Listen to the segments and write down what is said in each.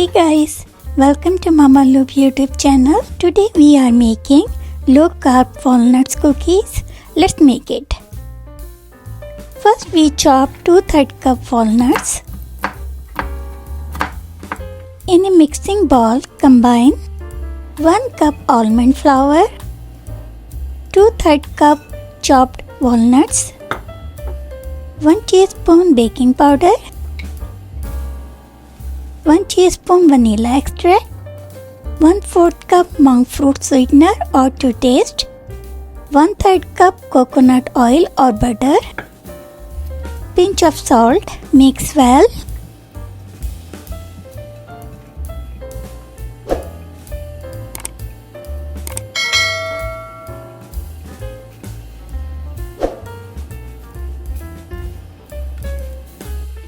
Hey guys, welcome to Mama Lube YouTube channel. Today we are making low carb walnuts cookies. Let's make it. First we chop 2/3 cup walnuts. In a mixing bowl combine 1 cup almond flour, 2/3 cup chopped walnuts, 1 teaspoon baking powder, 1 teaspoon vanilla extract, 1/4 cup monk fruit sweetener or to taste, 1/3 cup coconut oil or butter, pinch of salt, mix well.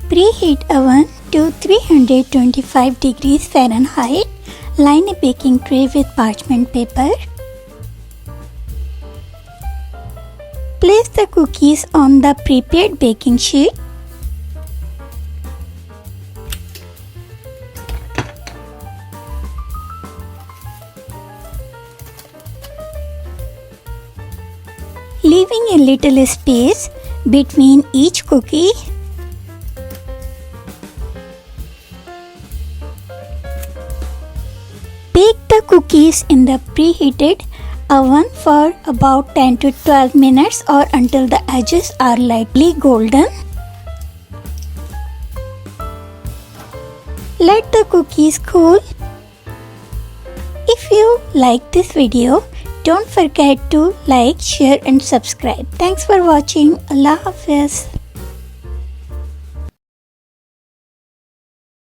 Preheat oven to 325 degrees Fahrenheit. Line a baking tray with parchment paper. Place the cookies on the prepared baking sheet. Leaving a little space between each cookie. Bake the cookies in the preheated oven for about 10 to 12 minutes or until the edges are lightly golden. Let the cookies cool. If you like this video, don't forget to like, share and subscribe. Thanks for watching. Allah Hafiz.